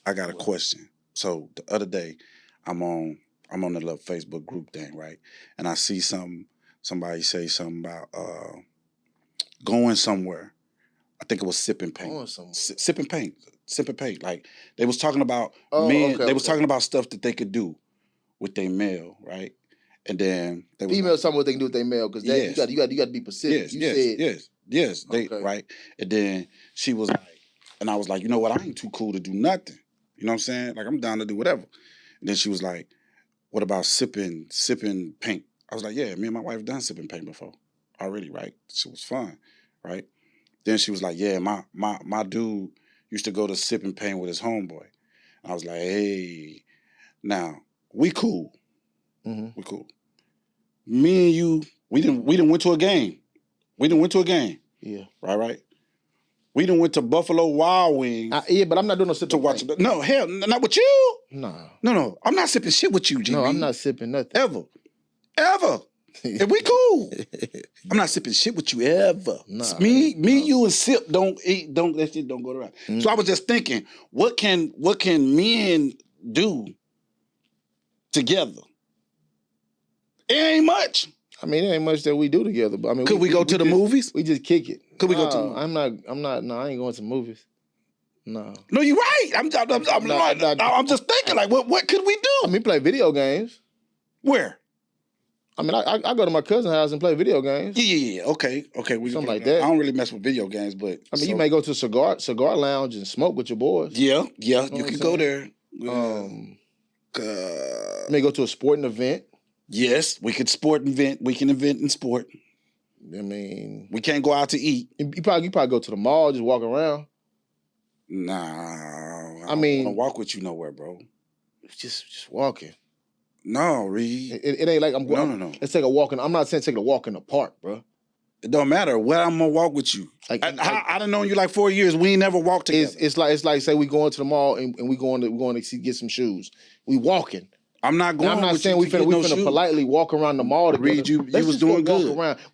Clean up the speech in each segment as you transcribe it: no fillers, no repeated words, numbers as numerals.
I got a question. So the other day, I'm on the little Facebook group thing, right? And I see somebody say something about going somewhere. I think it was sipping paint. Going somewhere. Sipping paint. Sipping paint. Like they was talking about okay, they was talking about stuff that they could do with their mail, right? And then they was females talking what they can do with their mail because Yes. you got to be specific. Yes. They Okay. right. And then she was like, and I was like, you know what? I ain't too cool to do nothing. You know what I'm saying? Like I'm down to do whatever. And then she was like, what about sipping paint? I was like, yeah, me and my wife done sipping paint before already, right? It was fun, right? Then she was like, yeah, my dude used to go to sipping paint with his homeboy. I was like, hey, now we cool. Mm-hmm. We cool. Me and you, we didn't went to a game. Yeah. Right. We done went to Buffalo Wild Wings. Yeah, but I'm not doing no sipping to watch paint. it. No, hell, not with you. Nah. No. I'm not sipping shit with you, G. No, I'm not sipping nothing. Ever. If we cool. I'm not sipping shit with you ever. Nah, me, you and Sip that shit don't go around. Mm-hmm. So I was just thinking, what can men do together? It ain't much. I mean, it ain't much that we do together, but I mean, could we go to the movies? We just kick it. Could we go to? I'm not. No, I ain't going to movies. No. No, you're right. I'm just thinking, like, what could we do? I mean, play video games. Where? I mean, I go to my cousin's house and play video games. Yeah. Okay. Something like that. I don't really mess with video games, but I mean, you may go to a cigar lounge and smoke with your boys. Yeah. You know You could go there. You may go to a sporting event. Yes, we could We can event in sport. I mean, we can't go out to eat. You probably go to the mall, just walk around. Nah, I mean, don't wanna walk with you nowhere, bro. Just walking. No, Reed. It ain't like I'm going. No. Let's take a walk. I'm not saying take a walk in the park, bro. It don't matter where I'm gonna walk with you. I done known you like 4 years. We ain't never walked together. It's like say we going to the mall and we going to get some shoes. We walking. I'm not going. I'm not saying we finna politely walk around the mall together. Reed, you was doing good.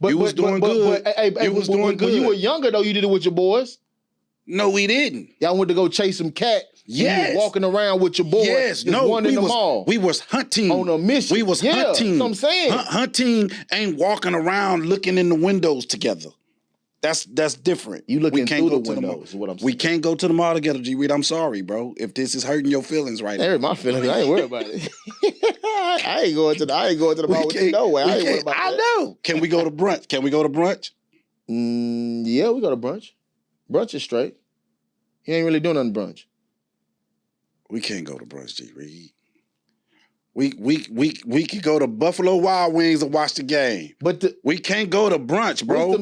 You was doing good. You was doing good. When you were younger though, you did it with your boys. No, we didn't. Y'all went to go chase some cat. Yes. You was walking around with your boys. Yes. No, we was mall. We was hunting. On a mission. We was hunting. That's what I'm saying. Hunting ain't walking around looking in the windows together. That's different. You looking through the windows is what I'm saying. We can't go to the mall together, G. Reed. I'm sorry, bro. If this is hurting your feelings right now. Hurt my feelings. I ain't worried about it. I ain't going to the mall with you no way. I ain't worried about that. I know. Can we go to brunch? Yeah, we go to brunch. Brunch is straight. You ain't really doing nothing brunch. We can't go to brunch, G. Reed. We could go to Buffalo Wild Wings and watch the game. But we can't go to brunch, bro.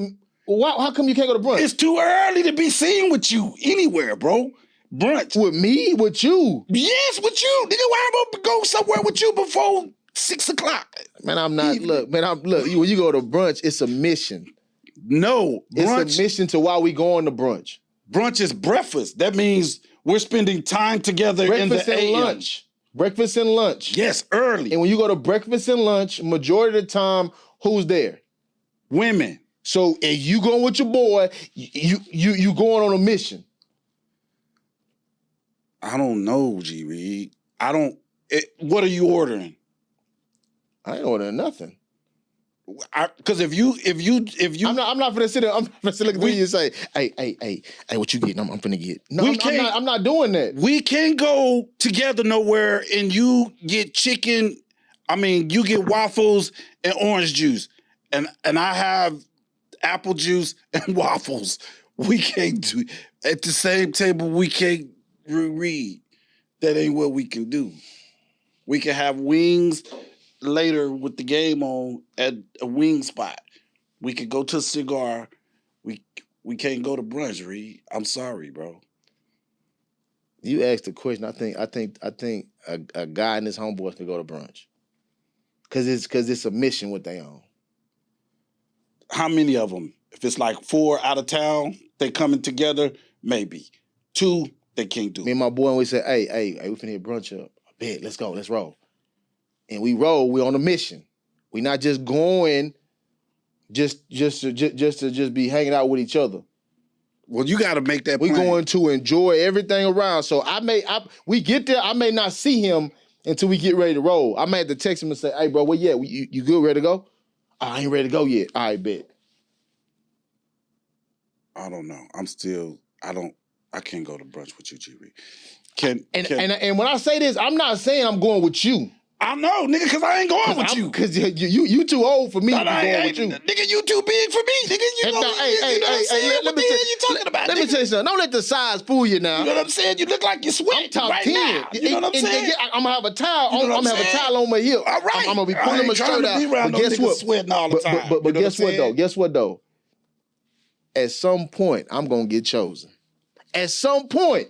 How come you can't go to brunch? It's too early to be seen with you anywhere, bro. Brunch. With me? With you? Yes, with you. Nigga, why am I gonna go somewhere with you before 6 o'clock? Man, I'm not. Look, when you go to brunch, it's a mission. No, brunch. It's a mission to why we going to brunch. Brunch is breakfast. That means we're spending time together in the AM. Lunch. Breakfast and lunch. Yes, early. And when you go to breakfast and lunch, majority of the time, who's there? Women. So if you going with your boy, you going on a mission. I don't know, G. Reed. What are you ordering? I ain't ordering nothing. Because if you, I'm not finna sit there. I'm finna sit look at you and say, hey, what you getting? I'm finna get. No, I'm not doing that. We can't go together nowhere and you get chicken. I mean, you get waffles and orange juice, and I have apple juice and waffles. We can't do at the same table. We can't read. That ain't what we can do. We can have wings later with the game on at a wing spot. We could go to a cigar. We can't go to brunch, Reed. I'm sorry, bro. You asked a question. I think a guy and his homeboys can go to brunch. Cause it's a mission what they own. How many of them? If it's like 4 out of town, they coming together, maybe. 2, they can't do. Me and my boy, and we said, hey, we finna hit brunch up. I bet, let's go, let's roll. And we roll, we on a mission. We not just going just to be hanging out with each other. Well, you got to make that We're plan. going to enjoy everything around. So we get there. I may not see him until we get ready to roll. I may have to text him and say, "Hey, bro, where you at? You good? Ready to go? Oh, I ain't ready to go yet. All right, bet." I don't know. I can't go to brunch with you, GB. And when I say this, I'm not saying I'm going with you. I know, nigga, because I ain't going with you. Because you too old for me to be going with you. Nigga, you too big for me. Nigga, you know what you talking about. Let me tell you something. Don't let the size fool you now. You know what I'm saying? You look like you're sweating right 10. now. You know what I'm saying? I'm going to have a towel. I'm going to have a towel on my hip. All right. I'm going to be pulling my shirt out. But guess what? Sweating all the time. But guess what, though? Guess what, though? At some point, I'm going to get chosen. At some point.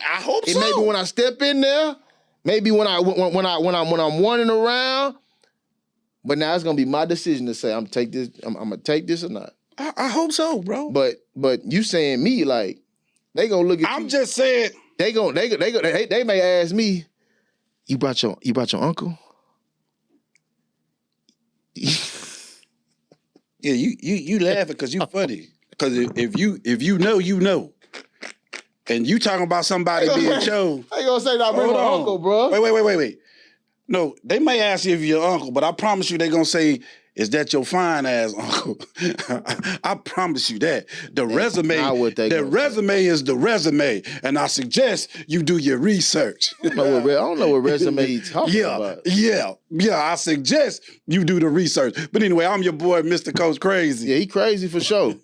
I hope so. It may be when I step in there. Maybe when I'm running around, but now it's gonna be my decision to say I'm gonna take this or not. I hope so, bro. But you saying me like they gonna look at I'm just saying they may ask me, you brought your uncle? Yeah, you laughing because you funny. Because if you know, you know. And you talking about somebody being chosen. I ain't gonna say that bring my uncle, bro. Wait. No, they may ask you if you're your uncle, but I promise you they gonna say, is that your fine ass uncle? I promise you that. The resume is the resume. And I suggest you do your research. I don't know what resume he's talking about. Yeah, I suggest you do the research. But anyway, I'm your boy, Mr. Coach Crazy. Yeah, he crazy for sure.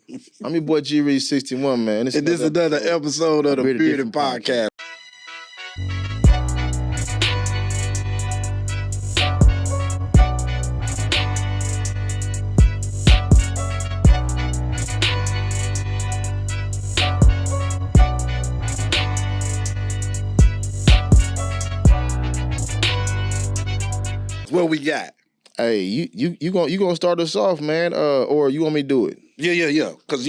I'm your boy G-Reed61, man. This is another episode of the Bearded Podcast. What we got? Hey, you gonna start us off, man, or you want me to do it? Yeah. Because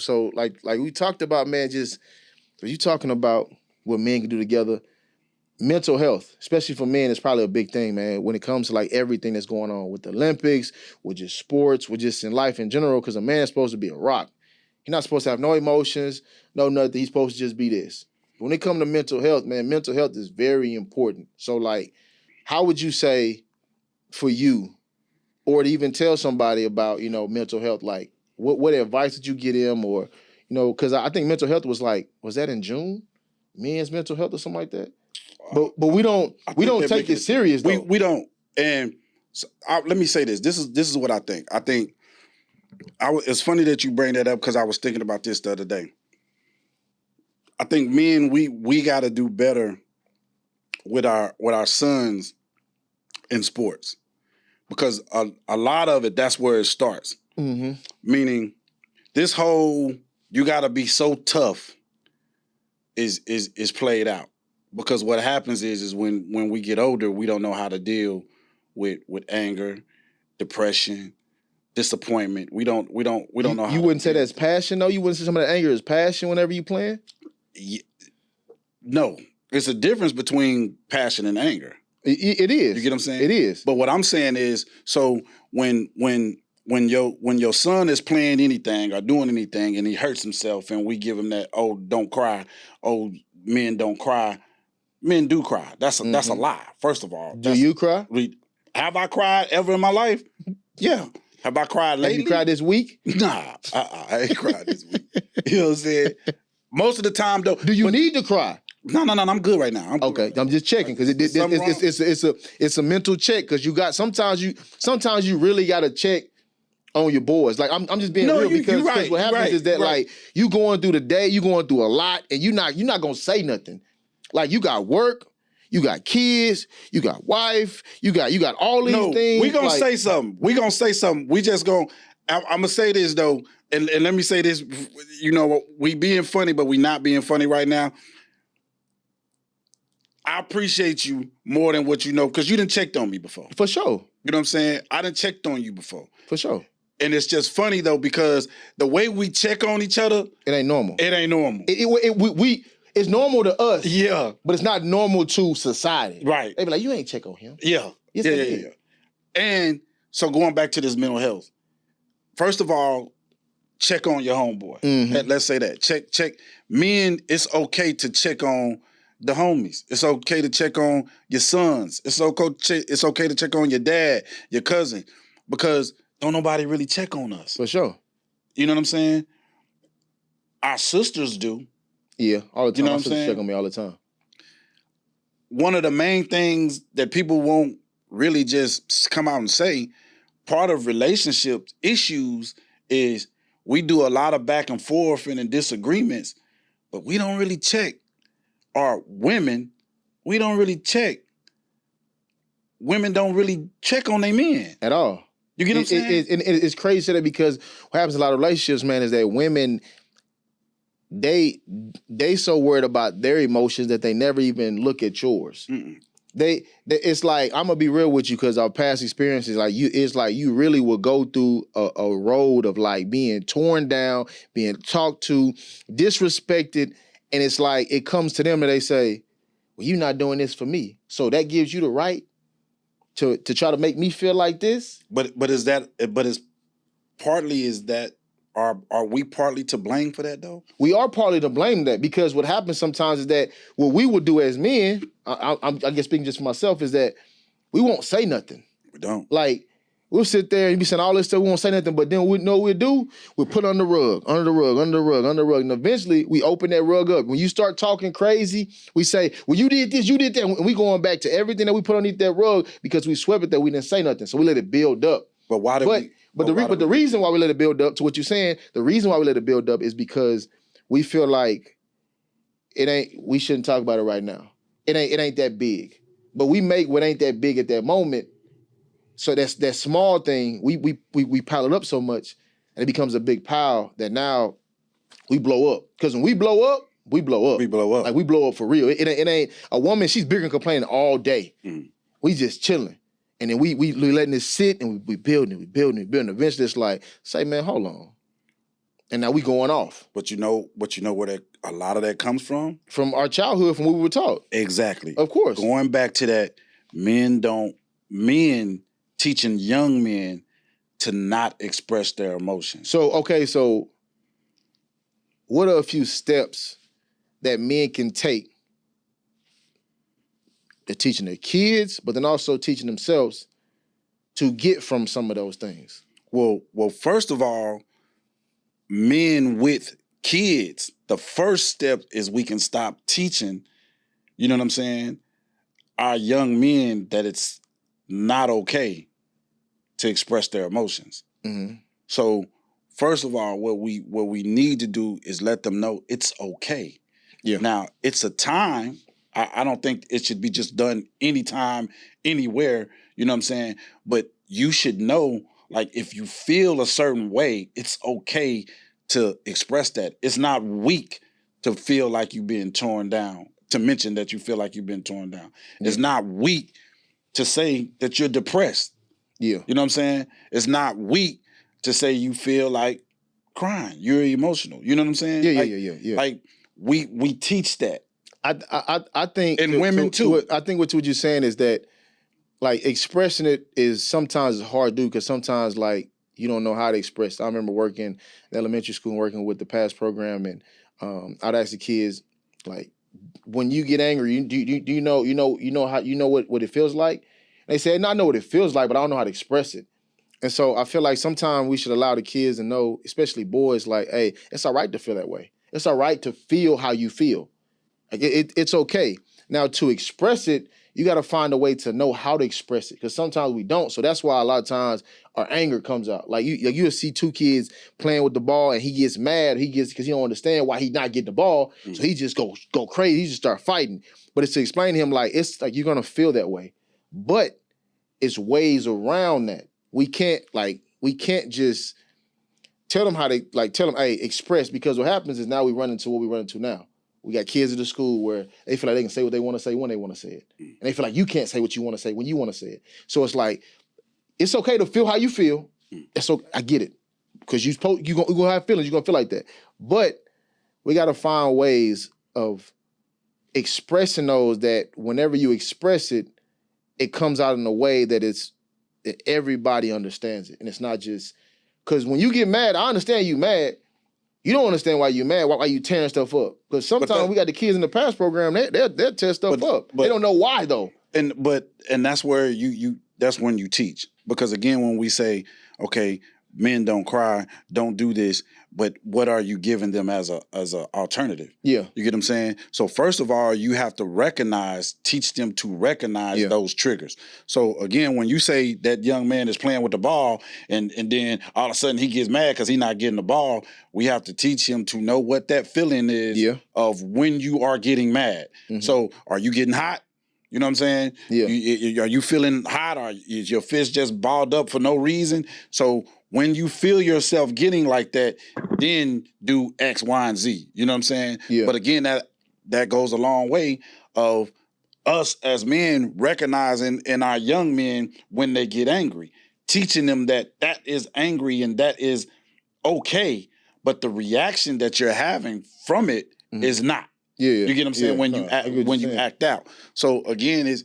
So like we talked about, man. Just you talking about what men can do together. Mental health, especially for men, is probably a big thing, man. When it comes to like everything that's going on with the Olympics, with just sports, with just in life in general. Because a man is supposed to be a rock. He's not supposed to have no emotions, no nothing. He's supposed to just be this. When it comes to mental health, man, mental health is very important. So like, how would you say for you, or to even tell somebody about, mental health, like what advice did you get him, or, because I think mental health was that in June? Men's mental health or something like that? But we don't take it serious though. We don't. And so, let me say this. This is what I think. I think it's funny that you bring that up because I was thinking about this the other day. I think men, we got to do better with our sons in sports, because a lot of it, that's where it starts. Mm-hmm. Meaning, this whole you got to be so tough is played out, because what happens is when we get older, we don't know how to deal with anger, depression, disappointment. We don't know. You wouldn't say that's passion though. You wouldn't say some of the anger is passion whenever you playing. No, it's a difference between passion and anger. It is. You get what I'm saying? It is. But what I'm saying is, so when your son is playing anything or doing anything and he hurts himself, and we give him that, oh, don't cry, oh, men don't cry. Men do cry. That's a lie. First of all, do you cry? Have I cried ever in my life? Yeah. Have I cried lately? Have you cried this week? Nah, I ain't cried this week. You know what I'm saying? Most of the time, though. Do you need to cry? No, I'm good right now. I'm just checking because it's a mental check, because you got sometimes you really got to check on your boys. Like I'm just being real, because what happens is that like you going through the day, you going through a lot, and you're not gonna say nothing. Like you got work, you got kids, you got wife, you got all these things. We gonna say something. We just gonna. I'm gonna say this though, and let me say this. We being funny, but we not being funny right now. I appreciate you more than what you know, because you done checked on me before. For sure. You know what I'm saying? I done checked on you before. For sure. And it's just funny though, because the way we check on each other, it ain't normal. It's normal to us. Yeah. But it's not normal to society. Right. They be like, you ain't check on him. Yeah. Yes, yeah. And so going back to this mental health. First of all, check on your homeboy. Mhm. Let's say that. Check. Men, it's okay to check on the homies. It's okay to check on your sons. It's okay to check on your dad, your cousin, because don't nobody really check on us. For sure. You know what I'm saying? Our sisters do. Yeah, all the time. You know My what I'm sisters saying? check on me all the time. One of the main things that people won't really just come out and say, part of relationship issues is we do a lot of back and forth and disagreements, but we don't really check. Or women, we don't really check. Women don't really check on their men. At all. You get what I'm saying? It's crazy that because what happens in a lot of relationships, man, is that women, they so worried about their emotions that they never even look at yours. Mm-mm. It's like, I'm gonna be real with you because our past experiences, like it's like you really will go through a road of like being torn down, being talked to, disrespected, and it's like it comes to them and they say, "Well, you're not doing this for me," so that gives you the right to try to make me feel like this. But it's partly is that are we partly to blame for that though? We are partly to blame that because what happens sometimes is that what we would do as men, I guess speaking just for myself, is that we won't say nothing. We don't. Like, we'll sit there and be saying all this stuff, we won't say nothing, but then we know what we'll do? We'll put on the rug, under the rug, under the rug, under the rug, and eventually we open that rug up. When you start talking crazy, we say, well, you did this, you did that, and we going back to everything that we put underneath that rug because we swept it that we didn't say nothing, so we let it build up. But why did we... But the reason why we let it build up, to what you're saying, the reason why we let it build up is because we feel like we shouldn't talk about it right now. It ain't that big. But we make what ain't that big at that moment. So that's that small thing, we pile it up so much and it becomes a big pile that now we blow up. Because when we blow up, we blow up. We blow up. Like we blow up for real. It ain't a woman, she's bigger and complaining all day. Mm. We just chilling. And then we letting it sit and we building. Eventually it's like, say, man, hold on. And now we going off. But you know where a lot of that comes from? From our childhood, from what we were taught. Exactly. Of course. Going back to that, men teaching young men to not express their emotions. So what are a few steps that men can take? They're teaching their kids, but then also teaching themselves to get from some of those things. Well, first of all, men with kids, the first step is we can stop teaching, you know what I'm saying, our young men that it's not okay to express their emotions. Mm-hmm. So first of all, what we need to do is let them know it's okay. Yeah. Now, it's a time. I don't think it should be just done anytime, anywhere, you know what I'm saying? But you should know, like, if you feel a certain way, it's okay to express that. It's not weak to feel like you've been torn down, to mention that you feel like you've been torn down. Yeah. It's not weak to say that you're depressed. Yeah. You know what I'm saying? It's not weak to say you feel like crying. You're emotional. You know what I'm saying? Yeah. Like, we teach that. I think, and women too. I think what you're saying is that, like, expressing it is sometimes hard to do because sometimes, like, you don't know how to express it. I remember working in elementary school and working with the PASS program, and I'd ask the kids, like, when you get angry, do you know what it feels like? And they said, no, I know what it feels like, but I don't know how to express it. And so I feel like sometimes we should allow the kids to know, especially boys, like, hey, it's all right to feel that way. It's all right to feel how you feel. Like, it's okay. Now, to express it, you got to find a way to know how to express it, because sometimes we don't. So that's why a lot of times our anger comes out. Like you'll see two kids playing with the ball and he gets mad. Because he don't understand why he not getting the ball. Mm-hmm. So he just go crazy. He just start fighting. But it's to explain to him, like, it's like you're gonna feel that way, but it's ways around that. We can't just tell them hey, express, because what happens is now we run into what we run into now. We got kids at the school where they feel like they can say what they want to say when they want to say it. And they feel like you can't say what you want to say when you want to say it. So it's like, it's okay to feel how you feel. That's okay. I get it. Because you're gonna have feelings, you're gonna feel like that. But we gotta find ways of expressing those, that whenever you express it, it comes out in a way that everybody understands it. And it's not just Because when you get mad, I understand you mad. You don't understand why you mad, why you tearing stuff up. Because sometimes we got the kids in the PASS program, they'll tear stuff up. They don't know why though. And that's where that's when you teach. Because again, when we say, okay, men don't cry, don't do this, but what are you giving them as a alternative? Yeah. You get what I'm saying? So first of all, you have to teach them to recognize those triggers. So again, when you say that young man is playing with the ball and then all of a sudden he gets mad because he's not getting the ball, we have to teach him to know what that feeling is of when you are getting mad. Mm-hmm. So are you getting hot? You know what I'm saying? Yeah. Are you feeling hot, or is your fist just balled up for no reason? So when you feel yourself getting like that, then do X, Y, and Z. You know what I'm saying? Yeah. But again, that goes a long way of us as men recognizing in our young men when they get angry, teaching them that is angry and that is okay, but the reaction that you're having from it is not. Yeah. You get what I'm saying? When you act out. So again, it's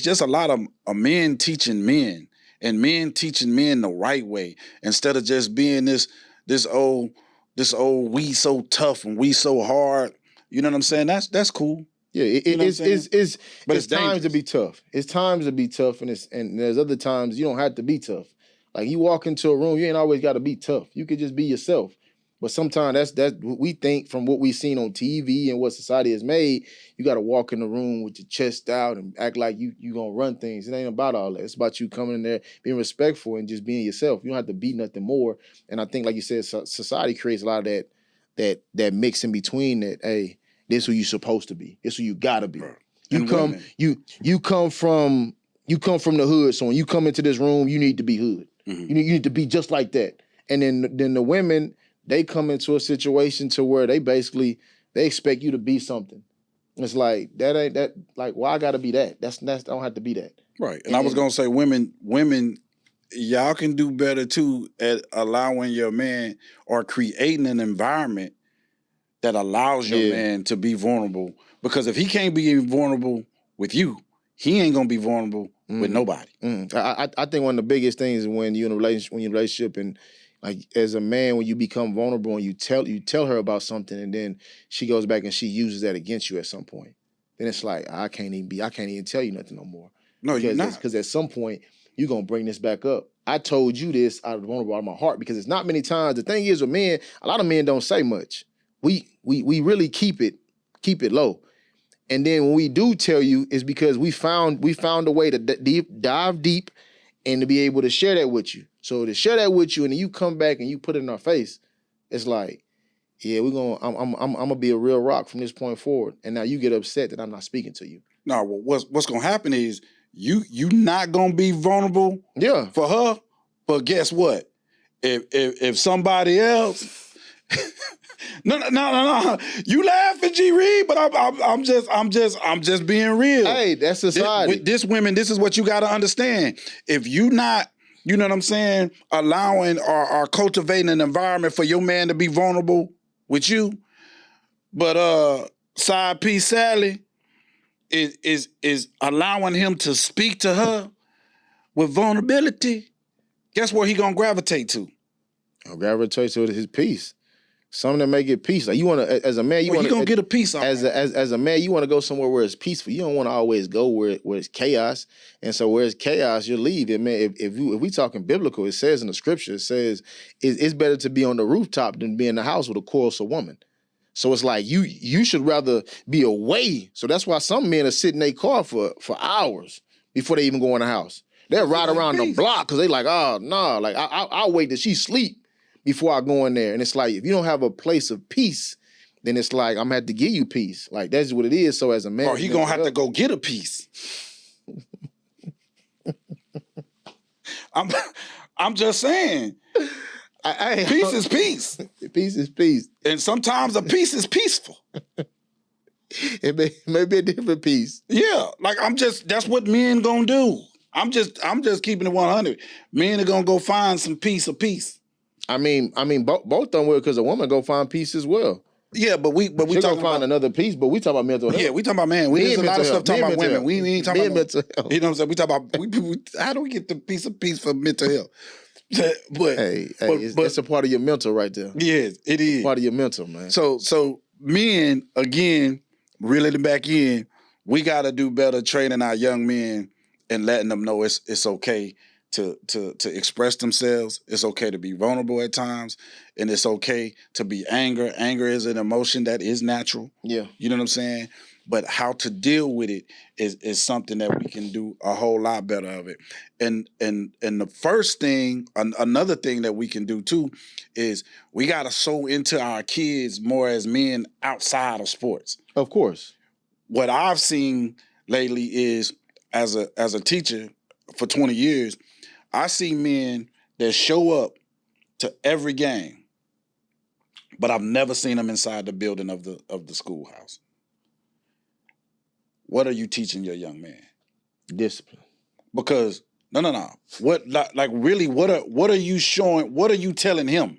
just a lot of men teaching men. And men teaching men the right way instead of just being this old we so tough and we so hard. You know what I'm saying? That's cool. Yeah, it's times to be tough. It's times to be tough, and there's other times you don't have to be tough. Like you walk into a room, you ain't always got to be tough. You could just be yourself. But sometimes that's what we think from what we've seen on TV and what society has made. You got to walk in the room with your chest out and act like you gonna run things. It ain't about all that. It's about you coming in there, being respectful and just being yourself. You don't have to be nothing more. And I think, like you said, society creates a lot of that mix in between. That hey, this is who you supposed to be. This is who you gotta be. Right. You come from the hood. So when you come into this room, you need to be hood. Mm-hmm. You need to be just like that. And then the women, they come into a situation to where they expect you to be something. It's like that ain't that. Like, why I gotta be that? That's I don't have to be that. Right. And I was gonna say, women, y'all can do better too at allowing your man or creating an environment that allows your man to be vulnerable. Because if he can't be vulnerable with you, he ain't gonna be vulnerable with nobody. I think one of the biggest things is when you're in a relationship and like as a man, when you become vulnerable and you tell her about something and then she goes back and she uses that against you at some point, then it's like I can't even tell you nothing no more. No, you're not. Because at some point you're gonna bring this back up. I told you this out of my heart because it's not many times. The thing is with men, a lot of men don't say much. We really keep it low. And then when we do tell you, it's because we found a way to dive deep and to be able to share that with you. So to share that with you, and then you come back and you put it in our face, it's like, yeah, I'm gonna be a real rock from this point forward. And now you get upset that I'm not speaking to you. No, what's gonna happen is you not gonna be vulnerable for her, but guess what? If somebody else No. You laughing, G Reed, but I'm just being real. Hey, that's society. This women, this is what you got to understand. If you not, you know what I'm saying, allowing or cultivating an environment for your man to be vulnerable with you, but side piece Sally is allowing him to speak to her with vulnerability, guess where he gonna gravitate to? I'll gravitate to his peace. Something that make it peace. Like you want to, as a man, you gonna get a peace out. As a man, you want to go somewhere where it's peaceful. You don't want to always go where it's chaos. And so where it's chaos, you leave. And man, if we talking biblical, it says in the scripture, it says it's better to be on the rooftop than be in the house with a quarrelsome woman. So it's like you should rather be away. So that's why some men are sitting in their car for hours before they even go in the house. They'll ride around the block because they like, oh no, like I'll wait till she sleep before I go in there. And it's like, if you don't have a place of peace, then it's like, I'm gonna have to give you peace. Like, that's what it is. So as a man, or he gonna have to go get a piece. I'm just saying. Peace is peace. Peace is peace. And sometimes a peace is peaceful. It may be a different peace. Yeah, like that's what men gonna do. I'm just keeping it 100. Men are gonna go find some peace of peace. I mean, both of them will, because a woman go find peace as well. Yeah, but we talking about another peace, but we talk about mental health. Yeah, we talking about man. There's a lot of stuff talking about women. We ain't talking about mental health. You know what I'm saying? We talk about how do we get the piece of peace for mental health? but Hey, but, it's a part of your mental right there. yes, it is Part of your mental, man. So men, again, reeling it back in, we got to do better training our young men and letting them know it's okay to express themselves. It's okay to be vulnerable at times, and it's okay to be angry. Anger is an emotion that is natural. Yeah. You know what I'm saying? But how to deal with it is something that we can do a whole lot better of it. And the first thing, another thing that we can do too, is we got to sow into our kids more as men outside of sports. Of course. What I've seen lately is, as a teacher for 20 years, I see men that show up to every game, but I've never seen them inside the building of the schoolhouse. What are you teaching your young man? Discipline. Because no. What like really? What are you showing? What are you telling him?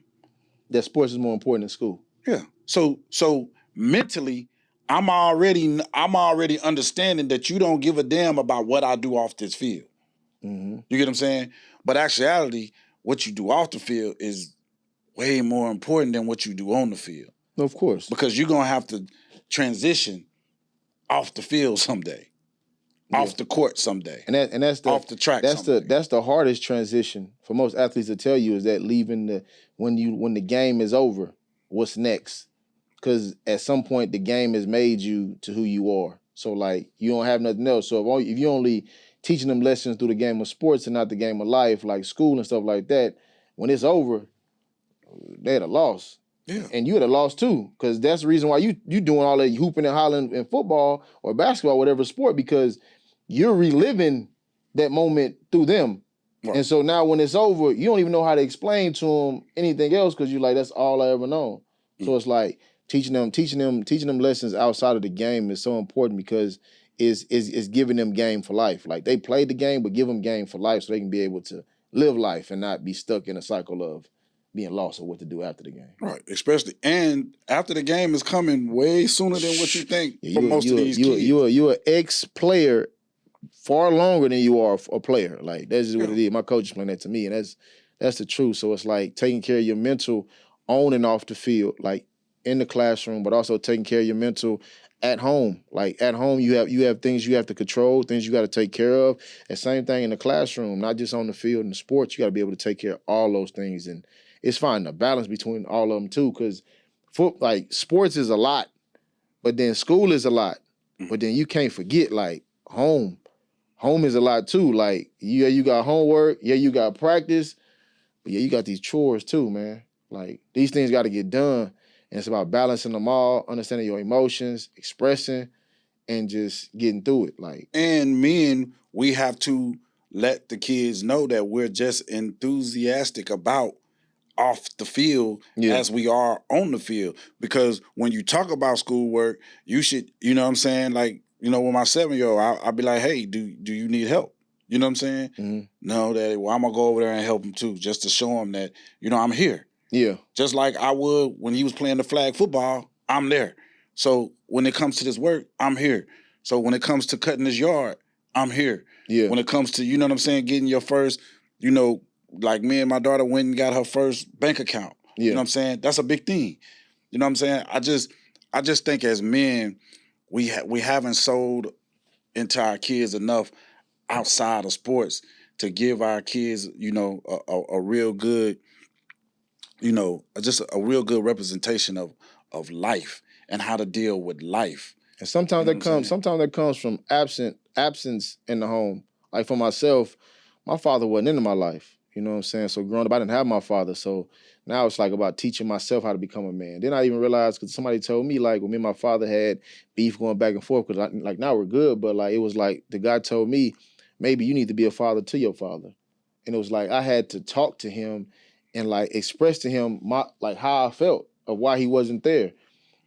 That sports is more important than school. Yeah. So mentally, I'm already understanding that you don't give a damn about what I do off this field. Mm-hmm. You get what I'm saying? But actuality, what you do off the field is way more important than what you do on the field. Of course. Because you're gonna have to transition off the field someday, off the court someday, and that's the off the track. That's the hardest transition for most athletes to tell you, is that leaving when the game is over, what's next? Because at some point the game has made you to who you are. So like you don't have nothing else. So if you only teaching them lessons through the game of sports and not the game of life, like school and stuff like that, when it's over, they had a loss. Yeah. And you had a loss too, because that's the reason why you doing all that hooping and hollering in football or basketball, whatever sport, because you're reliving that moment through them. Right. And so now when it's over, you don't even know how to explain to them anything else, because you're like, that's all I ever known. Mm-hmm. So it's like teaching them lessons outside of the game is so important, because is giving them game for life. Like they played the game, but give them game for life so they can be able to live life and not be stuck in a cycle of being lost or what to do after the game. Right, especially. And after the game is coming way sooner than what you think for most of these kids. You're an ex-player far longer than you are a player. Like, that's just what it is. My coach explained that to me, and that's the truth. So it's like taking care of your mental on and off the field, like in the classroom, but also taking care of your mental at home. Like at home, you have things you have to control, things you got to take care of. And same thing in the classroom, not just on the field and the sports. You got to be able to take care of all those things, and it's finding a balance between all of them too, because like sports is a lot, but then school is a lot. But then you can't forget like home. Home is a lot too. Like you got homework, you got practice, but you got these chores too, man. Like these things got to get done, and it's about balancing them all, understanding your emotions, expressing, and just getting through it. Like, and men, we have to let the kids know that we're just enthusiastic about off the field as we are on the field. Because when you talk about schoolwork, you should, you know what I'm saying? Like, you know, with my 7-year-old, I'll be like, hey, do you need help? You know what I'm saying? Mm-hmm. No, Daddy, well, I'm going to go over there and help him too, just to show him that, you know, I'm here. Yeah. Just like I would when he was playing the flag football, I'm there. So when it comes to this work, I'm here. So when it comes to cutting his yard, I'm here. Yeah. When it comes to, you know what I'm saying, getting your first, you know, like me and my daughter went and got her first bank account. Yeah. You know what I'm saying? That's a big thing. You know what I'm saying? I just think as men, we haven't sold into our kids enough outside of sports to give our kids, you know, a real good, you know, just a real good representation of life and how to deal with life. And sometimes that comes from absence in the home. Like for myself, my father wasn't into my life. You know what I'm saying? So growing up, I didn't have my father. So now it's like about teaching myself how to become a man. Then I even realized, because somebody told me, like, when me and my father had beef going back and forth, because like now we're good, but like it was like the guy told me, maybe you need to be a father to your father. And it was like I had to talk to him and like express to him like how I felt of why he wasn't there.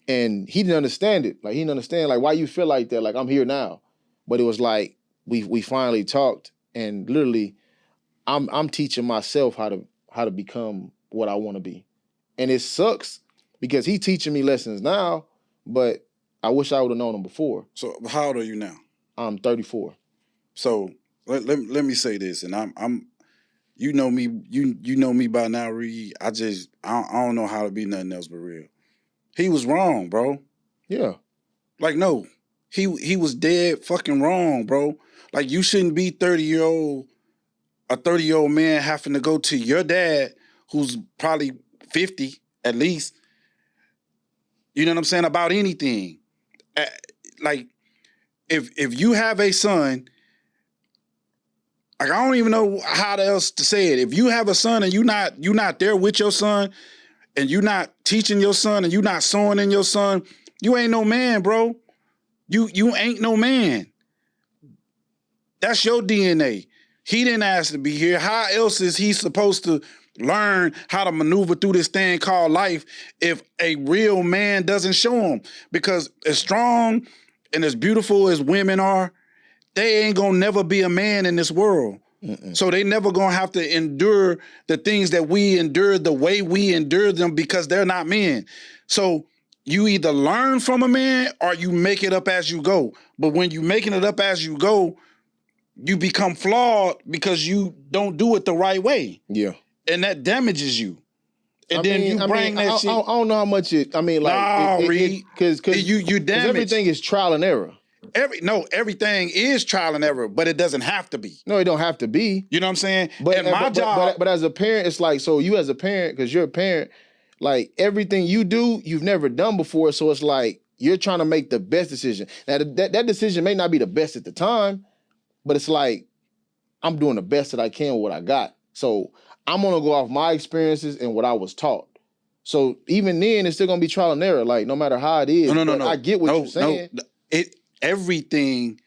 And he didn't understand it. Like he didn't understand like why you feel like that. Like I'm here now. But it was like we finally talked, and literally I'm teaching myself how to become what I want to be. And it sucks because he's teaching me lessons now, but I wish I would have known him before. So how old are you now? I'm 34. So let me say this, and I'm You know me. You know me by now, Reed. I don't know how to be nothing else but real. He was wrong, bro. Yeah. Like no, he was dead fucking wrong, bro. Like you shouldn't be a 30-year-old man having to go to your dad who's probably 50 at least. You know what I'm saying about anything. Like if you have a son. Like I don't even know how else to say it. If you have a son and you not there with your son, and you not teaching your son, and you not sowing in your son, you ain't no man, bro. You ain't no man. That's your DNA. He didn't ask to be here. How else is he supposed to learn how to maneuver through this thing called life if a real man doesn't show him? Because as strong and as beautiful as women are, they ain't gonna never be a man in this world. Mm-mm. So they never gonna have to endure the things that we endured the way we endured them because they're not men. So you either learn from a man or you make it up as you go. But when you making it up as you go, you become flawed because you don't do it the right way. Yeah. And that damages you. And I then mean, you bring that shit. I don't know how much it, I mean, like, nah, Reed, because you damage. everything is trial and error. Everything is trial and error, but it doesn't have to be. No, it don't have to be. You know what I'm saying? But and my job, but as a parent, it's like, so you as a parent, because you're a parent, like everything you do, you've never done before. So it's like you're trying to make the best decision. Now that decision may not be the best at the time, but it's like I'm doing the best that I can with what I got. So I'm gonna go off my experiences and what I was taught. So even then, it's still gonna be trial and error. Like no matter how it is. No. I get what you're saying. No. Everything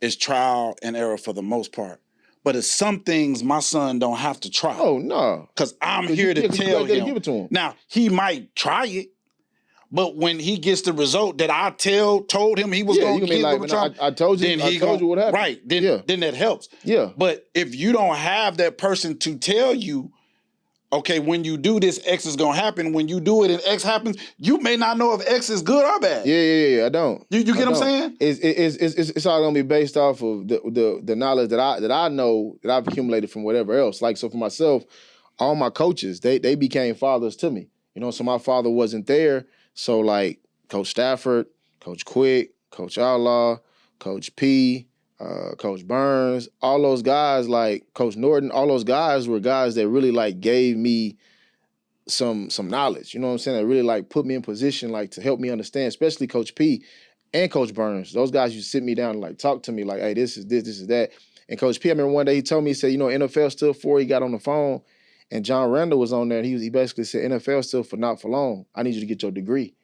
is trial and error for the most part. But it's some things my son don't have to try. Oh, no. Because I'm here to tell him. Give it to him. Now, he might try it, but when he gets the result that I told him he was going to get, I told you what happened. Right, then that helps. Yeah. But if you don't have that person to tell you, okay, when you do this, X is going to happen. When you do it and X happens, you may not know if X is good or bad. Yeah, I don't. You get what I'm saying? It's all going to be based off of the knowledge that I know that I've accumulated from whatever else. Like, so for myself, all my coaches, they became fathers to me. You know, so my father wasn't there. So like Coach Stafford, Coach Quick, Coach Outlaw, Coach P, Coach Burns, all those guys, like Coach Norton, all those guys were guys that really like gave me some knowledge. You know what I'm saying? That really like put me in position like to help me understand, especially Coach P and Coach Burns. Those guys used to sit me down and like talk to me like, hey, this is that. And Coach P, I remember one day he told me, he said, you know, NFL stood for, he got on the phone and John Randall was on there and he basically said, NFL stood for not for long. I need you to get your degree.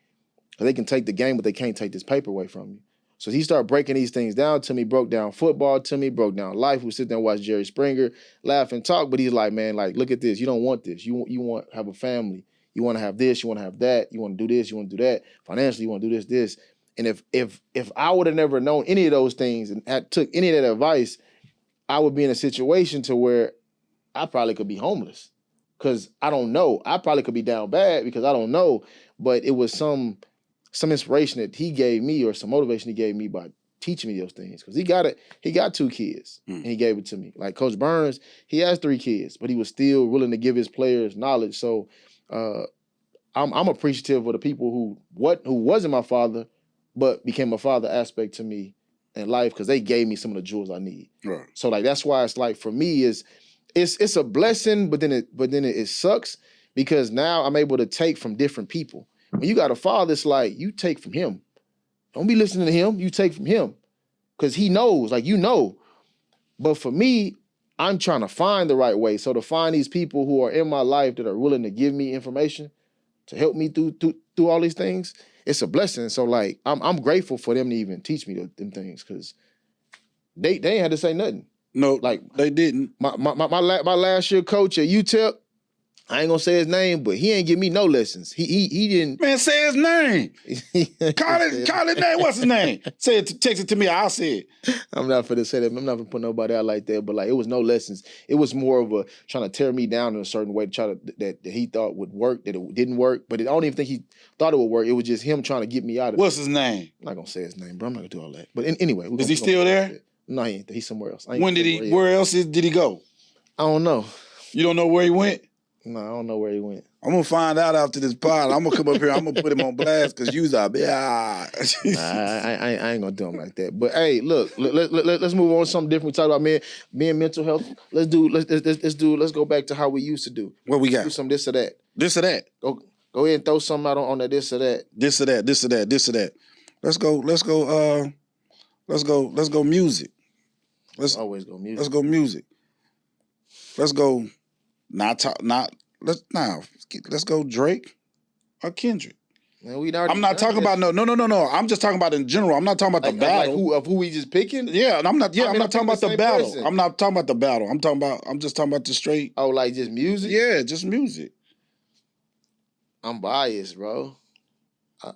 Because they can take the game, but they can't take this paper away from you. So he started breaking these things down to me, broke down football to me, broke down life. We sit there and watch Jerry Springer, laugh and talk. But he's like, man, like, look at this. You don't want this. You want to have a family. You want to have this. You want to have that. You want to do this. You want to do that. Financially, you want to do this. And if I would have never known any of those things and took any of that advice, I would be in a situation to where I probably could be homeless. Because I don't know. I probably could be down bad because I don't know. But it was some inspiration that he gave me or some motivation he gave me by teaching me those things. Because he got 2 kids and he gave it to me. Like Coach Burns, he has 3 kids, but he was still willing to give his players knowledge. So I'm appreciative of the people who wasn't my father, but became a father aspect to me in life because they gave me some of the jewels I need. Right. So like that's why it's like for me it's a blessing, but then it sucks because now I'm able to take from different people. When you got a father, it's like you take from him. Don't be listening to him. You take from him because he knows, like you know. But for me, I'm trying to find the right way. So to find these people who are in my life that are willing to give me information to help me through all these things, it's a blessing. So like I'm grateful for them to even teach me them things because they ain't had to say nothing. No, like they didn't. My last year coach at UTEP, I ain't gonna say his name, but he ain't give me no lessons. He didn't. Man, say his name. Call his name. What's his name? Say it. Text it to me. I'll say it. I'm not finna say that. I'm not finna put nobody out like that. But like, it was no lessons. It was more of a trying to tear me down in a certain way, that he thought would work, that it didn't work. But I don't even think he thought it would work. It was just him trying to get me out of it. What's his name? I'm not gonna say his name, bro. I'm not gonna do all that. But anyway, is he still there? No, he ain't. He's somewhere else. Where else did he go? I don't know. You don't know where he went? No, I don't know where he went. I'm gonna find out after this pod. I'm gonna come up here. I'm gonna put him on blast because you's out there. I ain't gonna do him like that. But hey, look, let's move on to something different. We talk about me and mental health. Let's go back to how we used to do. What we got? Do some this or that. This or that. Go ahead and throw something out on that this or that. This or that. This or that. This or that. Let's go music. Let's always go music. Let's go music. Let's go. Let's go Drake or Kendrick. Man, I'm not talking about no. I'm just talking about in general. I'm not talking about the battle. Like who we just picking? Yeah, and I'm not talking about the battle. Person. I'm not talking about the battle. I'm just talking about the straight. Oh, like just music? Yeah, just music. I'm biased, bro. I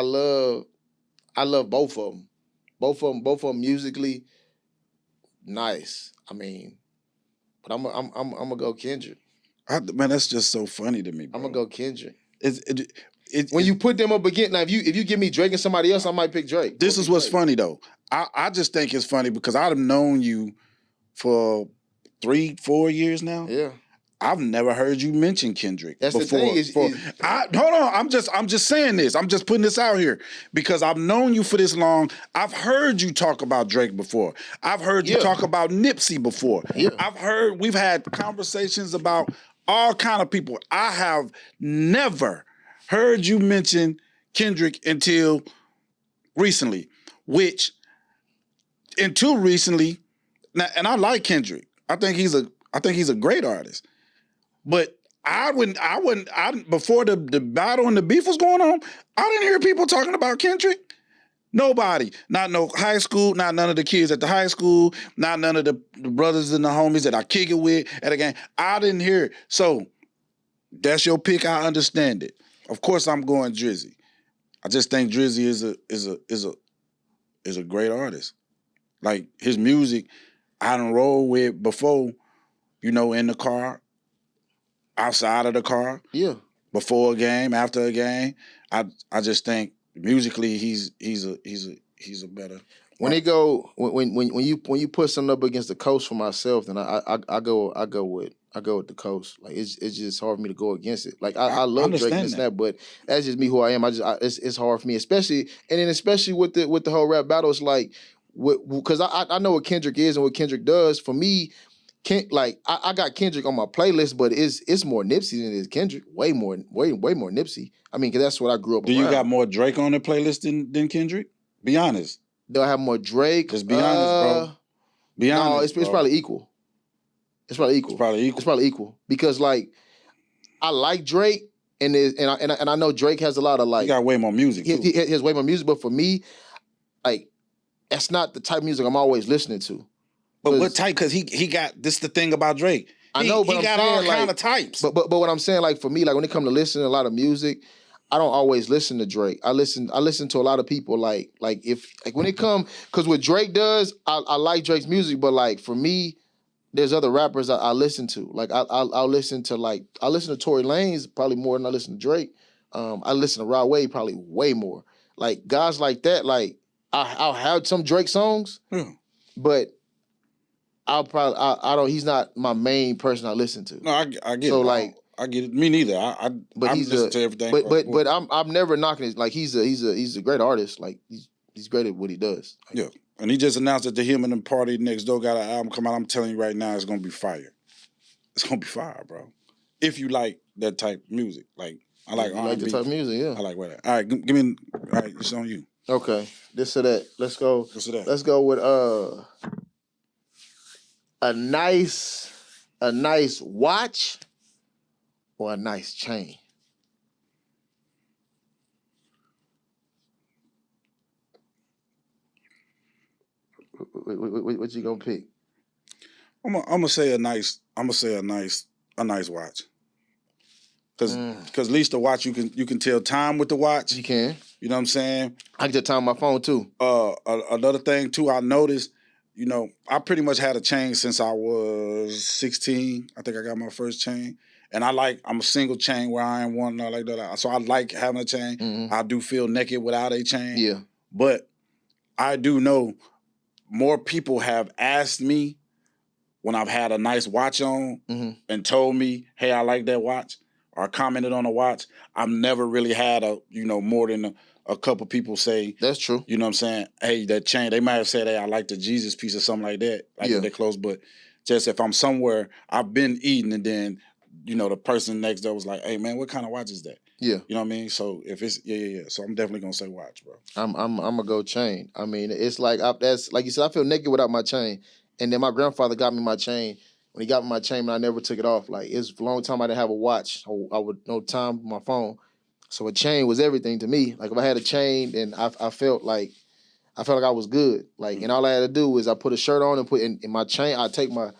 love both of them. Both of them musically nice. I mean, but I'm gonna go Kendrick. Man, that's just so funny to me, bro. I'm gonna go Kendrick. When you put them up again, now if you give me Drake and somebody else, I might pick Drake. This is what's funny though. I just think it's funny because I've known you for 3-4 years now. Yeah. I've never heard you mention Kendrick That's before. The thing hold on. I'm just saying this. I'm just putting this out here because I've known you for this long. I've heard you talk about Drake before. I've heard you talk about Nipsey before. Yeah. We've had conversations about all kind of people. I have never heard you mention Kendrick until recently, until recently, now, and I like Kendrick. I think he's a great artist. But I wouldn't before the battle and the beef was going on, I didn't hear people talking about Kendrick. Nobody. Not no high school, not none of the kids at the high school, not none of the brothers and the homies that I kick it with at a game. I didn't hear it. So that's your pick. I understand it. Of course I'm going Drizzy. I just think Drizzy is a great artist. Like his music, I done roll with before, in the car. Outside of the car, before a game, after a game, I just think musically he's a better. When you put something up against the Coast for myself, then I go with the Coast. Like it's just hard for me to go against it. Like I love Drake and that, but that's just me who I am. It's hard for me, especially with the whole rap battle. It's like because I know what Kendrick is and what Kendrick does for me. I got Kendrick on my playlist, but it's more Nipsey than it is Kendrick. Way more Nipsey. I mean, because that's what I grew up. Do you got more Drake on the playlist than Kendrick? Be honest. Do I have more Drake? Just be honest, bro. Be honest. No, it's probably equal. It's probably equal because I like Drake and I know Drake has a lot of He got way more music. He has way more music, but for me, that's not the type of music I'm always listening to. But what type? Because he got this. The thing about Drake, I know, but he got all kind of types. But what I'm saying, for me, when it comes to listening to a lot of music, I don't always listen to Drake. I listen to a lot of people. When it comes, because what Drake does, I like Drake's music, but for me, there's other rappers I listen to. I'll listen to Tory Lanez probably more than I listen to Drake. I listen to Rod Wave probably way more. Guys like that. I'll have some Drake songs, but he's not my main person I listen to. No, I get it. So I get it. Me neither. I'm listening to everything. But I'm never knocking it. He's a great artist. He's great at what he does. Yeah. And he just announced that him and the Party Next Door got an album come out. I'm telling you right now, it's gonna be fire. It's gonna be fire, bro. If you like that type of music. I like R&B. Like the type of music, yeah. I like that. All right, give me all right, it's on you. Okay. This or that. Let's go. This or that. Let's go with a nice watch or a nice chain? What you gonna pick? I'm gonna say a nice watch. Cause at least the watch you can tell time with the watch. You can. You know what I'm saying? I can tell time on my phone too. Another thing too, I noticed. I pretty much had a chain since I was 16. I think I got my first chain. And I'm a single chain where I ain't one like that. So I like having a chain. Mm-hmm. I do feel naked without a chain. Yeah. But I do know more people have asked me when I've had a nice watch on and told me, hey, I like that watch, or commented on a watch, I've never really had more than a couple people say. That's true. You know what I'm saying? Hey, that chain. They might have said, hey, I like the Jesus piece or something like that. Like if they're close, but just if I'm somewhere, I've been eating and then, the person next door was like, hey man, what kind of watch is that? Yeah. You know what I mean? So if it's so I'm definitely gonna say watch, bro. I'm gonna go chain. I mean, it's like that's like you said, I feel naked without my chain. And then my grandfather got me my chain. When he got me my chain, I never took it off. Like it's a long time I didn't have a watch. I would no time on my phone. So a chain was everything to me. Like if I had a chain, then I felt like I was good. Like and all I had to do was I put a shirt on and put in my chain. I take my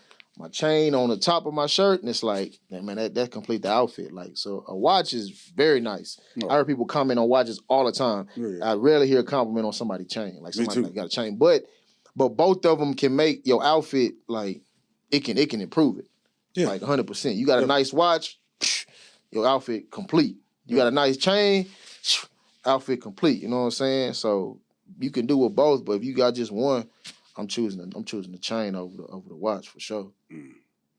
chain on the top of my shirt, and it's like, man, that complete the outfit. Like so, a watch is very nice. Oh. I heard people comment on watches all the time. Yeah. I rarely hear a compliment on somebody's chain. Like somebody got a chain, but both of them can make your outfit like it can improve it. Yeah. Like 100%. You got a nice watch, your outfit complete. You got a nice chain, outfit complete. You know what I'm saying? So you can do with both, but if you got just one, I'm choosing the chain over the watch for sure. Mm.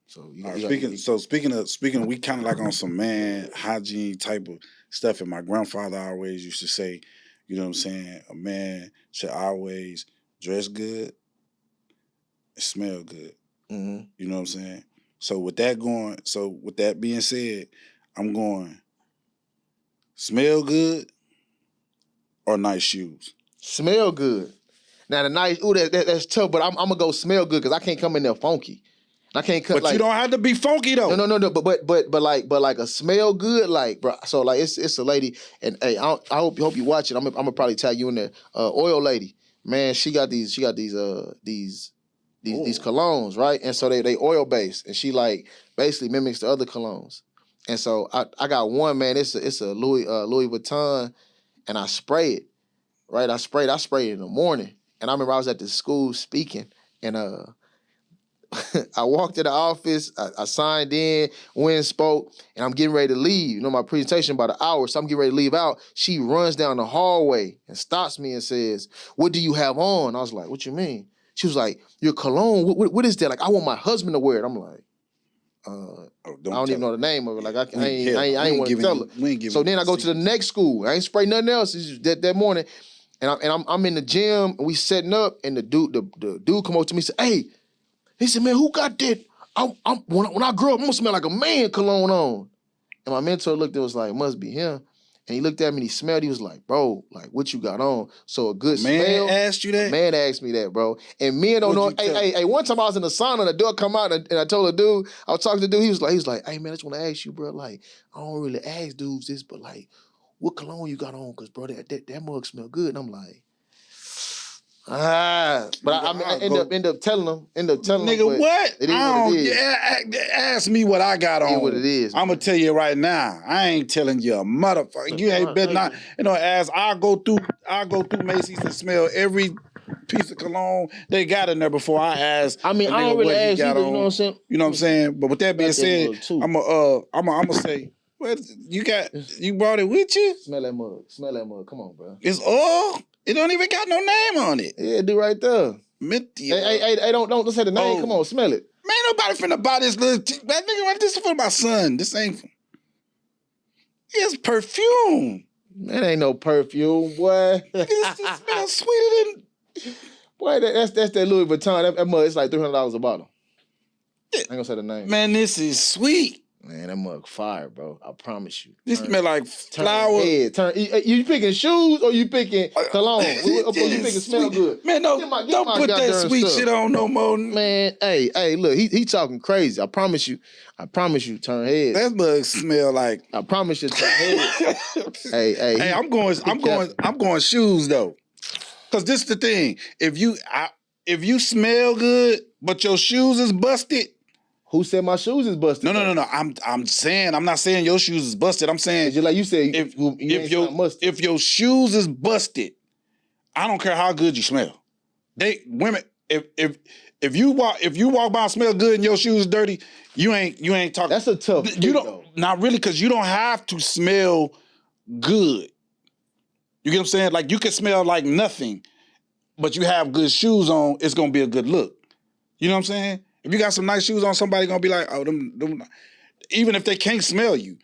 So speaking of, we kind of like on some man hygiene type of stuff. And my grandfather always used to say, you know what I'm saying, a man should always dress good and smell good. Mm-hmm. You know what I'm saying? So with that being said, I'm going smell good or nice shoes. Smell good. Now the nice, that's tough, but I'm gonna go smell good because I can't come in there funky. I can't come. But you don't have to be funky though. No. But like a smell good, like bro. So like it's a lady, and hey, I hope you watch it. I'm gonna probably tag you in there. Oil lady, man, she got these colognes, right? And so they oil based, and she like basically mimics the other colognes. And so I got one, man. It's a Louis Vuitton, and I spray it, right? I sprayed it in the morning. And I remember I was at the school speaking, and I walked to the office, I signed in, went and spoke, and I'm getting ready to leave. My presentation about an hour, so I'm getting ready to leave out. She runs down the hallway and stops me and says, "What do you have on?" I was like, "What you mean?" She was like, "Your cologne, what is that? Like, I want my husband to wear it." I'm like, I don't even know the name of it. Like, I ain't want to tell her. So then I go to the next school. I ain't spray nothing else. It's just that morning. And I'm in the gym and we setting up, and the dude come over to me and said, "Hey," he said, "Man, who got that? When I grow up, I'm gonna smell like a man cologne on." And my mentor looked and was like, "Must be him." And he looked at me and he smelled. He was like, "Bro, like what you got on?" So a good smell. Man asked you that? Man asked me that, bro. And men don't know. Hey, one time I was in the sauna and the door come out and I told the dude, I was talking to the dude, he was like, "Hey man, I just want to ask you, bro. Like, I don't really ask dudes this, but like, what cologne you got on? Cause bro, that mug smell good." And I'm like, but I end up telling them. Nigga, what? It is what it is. Ask me what I got on. It is what it is. I'm gonna tell you right now. I ain't telling you a motherfucker. You ain't better not. As I go through Macy's and smell every piece of cologne they got in there before I ask. I mean, I don't really ask either. You know what I'm saying? You know what I'm saying? But with that being said, I'm gonna say. What you brought it with you? Smell that mug. Come on, bro. It's all. It don't even got no name on it. Yeah, do right there. Hey, don't say the name. Come on, smell it. Man, nobody finna buy this little that nigga. This is for my son. This ain't. It's perfume. That ain't no perfume, boy. It smells sweeter than. Boy, that's that Louis Vuitton. That mug, it's like $300 a bottle. I ain't gonna say the name. Man, this is sweet. Man, that mug fire, bro. I promise you. This smell like flower. You picking shoes or you picking cologne? Or you picking smell good? Man, no, don't put that sweet shit on no more. Man, hey, look, he talking crazy. I promise you, turn heads. That mug smell like. I promise you, turn heads. Hey, I'm going shoes though, cause this is the thing. If you smell good, but your shoes is busted. Who said my shoes is busted? No. I'm saying, I'm not saying your shoes is busted. I'm saying, just like you said, if your shoes is busted, I don't care how good you smell. Women, if you walk by and smell good and your shoes is dirty, you ain't talking. That's a tough. Not really, because you don't have to smell good. You get what I'm saying? Like you can smell like nothing, but you have good shoes on. It's gonna be a good look. You know what I'm saying? If you got some nice shoes on, somebody gonna be like, oh, them. Even if they can't smell you.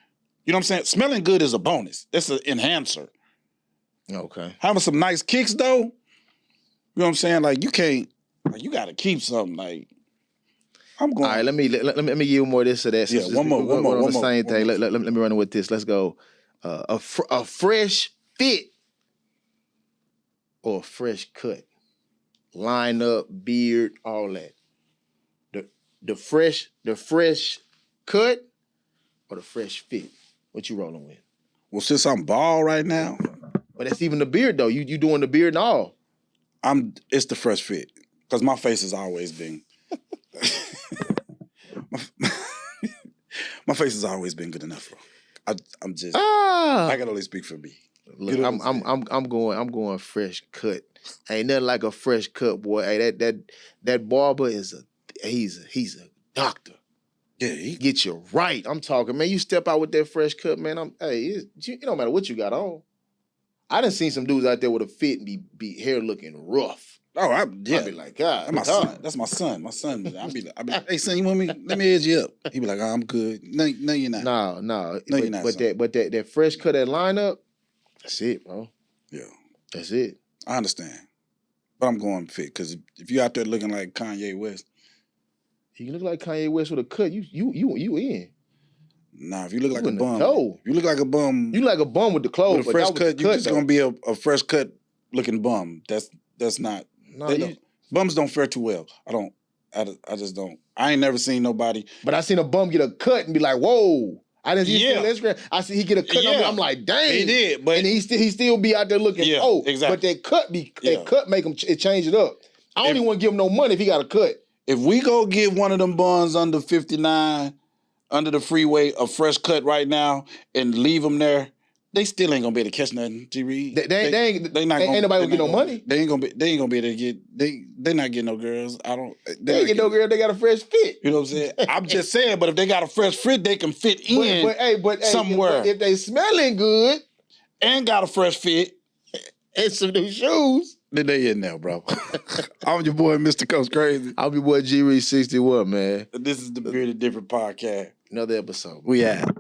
You know what I'm saying? Smelling good is a bonus. That's an enhancer. Okay. Having some nice kicks though, you know what I'm saying? Like you can't, like you gotta keep something. Like I'm going. All right, let me give you more of this or that. Yeah, one more. On the same thing. Let me run with this. Let's go. A fresh fit or a fresh cut, line up, beard, all that. The fresh cut or the fresh fit. What you rolling with? Well, since I'm bald right now, but that's even the beard though. You doing the beard and all. It's the fresh fit because my face has always been. My face has always been good enough, bro. I'm just. I can only speak for me. Look, I'm going fresh cut. Ain't nothing like a fresh cut, boy. Hey, that barber is he's a doctor. Yeah, he get you right. I'm talking, man. You step out with that fresh cut, man. It don't matter what you got on. I done seen some dudes out there with a fit and be hair looking rough. Oh, I be like, God, that's my son. That's my son. My son. I be like, hey son, you want me? Let me edge you up. He be like, oh, I'm good. No, you're not. No, No, you're not. But that fresh cut, that lineup, that's it, bro. Yeah, that's it. I understand, but I'm going fit because if you out there looking like Kanye West, you look like Kanye West with a cut. You in? Nah, if you look like a bum, if you look like a bum. You like a bum with the clothes. With a fresh cut, you just gonna be a fresh cut looking bum. That's not. No, bums don't fare too well. I just don't. I ain't never seen nobody. But I seen a bum get a cut and be like, whoa. I didn't see Instagram. I see he get a cut. Yeah. I'm like, dang. He did, but and he still be out there looking. Yeah, oh, exactly. But that cut make him change it up. I don't even want to give him no money if he got a cut. If we go get one of them buns under 59, under the freeway, a fresh cut right now, and leave them there, they still ain't gonna be able to catch nothing. G Reed. Ain't nobody gonna get no money. They ain't gonna be able to get. They not getting no girls. They ain't get no girl. They got a fresh fit. You know what I'm saying? I'm just saying. But if they got a fresh fit, they can fit in. But somewhere. If they smelling good and got a fresh fit and some new shoes, then they in there, bro. I'm your boy, Mr. Coach Crazy. I'm your boy G Reed 61, man. This is the Bearded Different podcast. Another episode. We out.